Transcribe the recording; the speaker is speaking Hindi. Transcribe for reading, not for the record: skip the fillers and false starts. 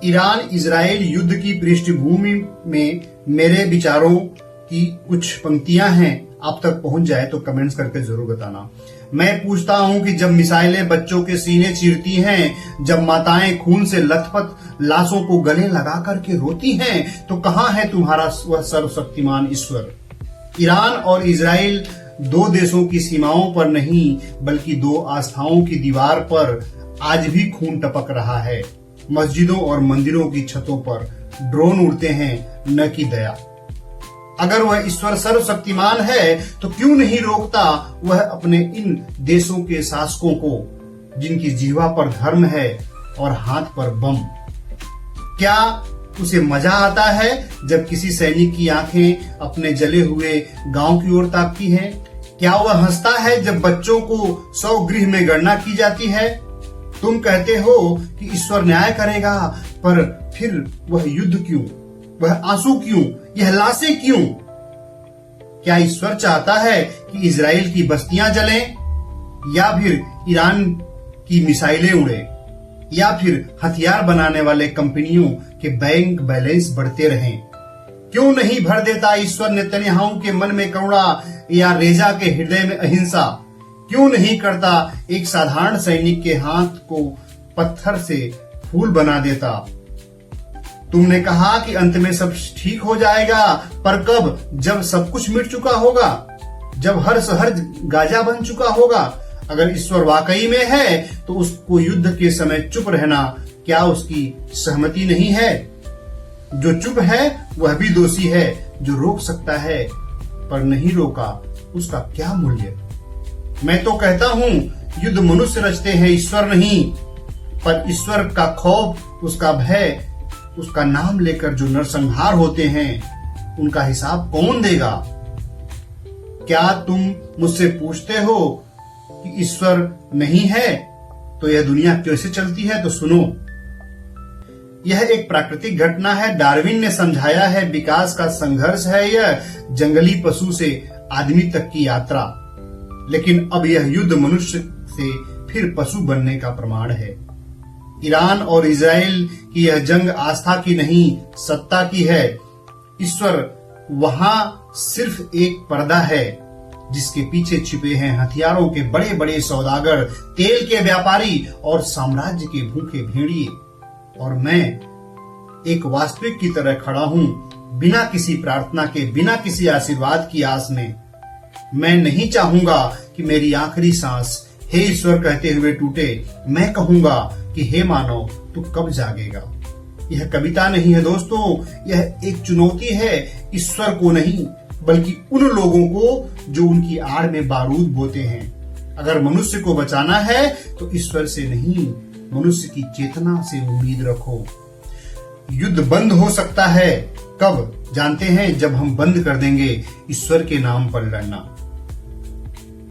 ईरान इजराइल युद्ध की पृष्ठभूमि में मेरे विचारों की कुछ पंक्तियां हैं, आप तक पहुंच जाए तो कमेंट्स करके जरूर बताना। मैं पूछता हूं कि जब मिसाइलें बच्चों के सीने चीरती हैं, जब माताएं खून से लथपथ लाशों को गले लगा करके रोती हैं, तो कहां है तुम्हारा वह सर्वशक्तिमान ईश्वर? ईरान और इजराइल दो देशों की सीमाओं पर नहीं, बल्कि दो आस्थाओं की दीवार पर आज भी खून टपक रहा है। मस्जिदों और मंदिरों की छतों पर ड्रोन उड़ते हैं, न कि दया। अगर वह ईश्वर सर्वशक्तिमान है तो क्यों नहीं रोकता वह अपने इन देशों के शासकों को, जिनकी जिह्वा पर धर्म है और हाथ पर बम? क्या उसे मजा आता है जब किसी सैनिक की आंखें अपने जले हुए गांव की ओर ताकती हैं? क्या वह हंसता है जब बच्चों को 100 गृह में गणना की जाती है? तुम कहते हो कि ईश्वर न्याय करेगा, पर फिर वह युद्ध क्यों, वह आंसू क्यों, यह लाशें क्यों? क्या ईश्वर चाहता है कि इजराइल की बस्तियां जलें, या फिर ईरान की मिसाइलें उड़े, या फिर हथियार बनाने वाले कंपनियों के बैंक बैलेंस बढ़ते रहें? क्यों नहीं भर देता ईश्वर नेतन्याहू के मन में करुणा या रेजा के हृदय में अहिंसा? क्यों नहीं करता एक साधारण सैनिक के हाथ को पत्थर से फूल बना देता? तुमने कहा कि अंत में सब ठीक हो जाएगा, पर कब? जब सब कुछ मिट चुका होगा, जब हर शहर गाजा बन चुका होगा। अगर ईश्वर वाकई में है तो उसको युद्ध के समय चुप रहना क्या उसकी सहमति नहीं है? जो चुप है वह भी दोषी है, जो रोक सकता है पर नहीं रोका, उसका क्या मूल्य? मैं तो कहता हूं युद्ध मनुष्य रचते हैं, ईश्वर नहीं। पर ईश्वर का खौफ, उसका भय, उसका नाम लेकर जो नरसंहार होते हैं, उनका हिसाब कौन देगा? क्या तुम मुझसे पूछते हो कि ईश्वर नहीं है तो यह दुनिया कैसे चलती है? तो सुनो, यह एक प्राकृतिक घटना है। डार्विन ने समझाया है विकास का संघर्ष है यह, जंगली पशु से आदमी तक की यात्रा। लेकिन अब यह युद्ध मनुष्य से फिर पशु बनने का प्रमाण है। ईरान और इजराइल की यह जंग आस्था की नहीं, सत्ता की है। ईश्वर वहां सिर्फ एक पर्दा है, जिसके पीछे छिपे हैं हथियारों के बड़े बड़े सौदागर, तेल के व्यापारी और साम्राज्य के भूखे भेड़िए। और मैं एक वास्तविक की तरह खड़ा हूं, बिना किसी प्रार्थना के, बिना किसी आशीर्वाद की आस में। मैं नहीं चाहूंगा कि मेरी आखिरी सांस हे ईश्वर कहते हुए टूटे। मैं कहूंगा कि हे मानव, तू कब जागेगा? यह कविता नहीं है दोस्तों, यह एक चुनौती है, ईश्वर को नहीं बल्कि उन लोगों को जो उनकी आड़ में बारूद बोते हैं। अगर मनुष्य को बचाना है तो ईश्वर से नहीं, मनुष्य की चेतना से उम्मीद रखो। युद्ध बंद हो सकता है, कब जानते हैं? जब हम बंद कर देंगे ईश्वर के नाम पर लड़ना।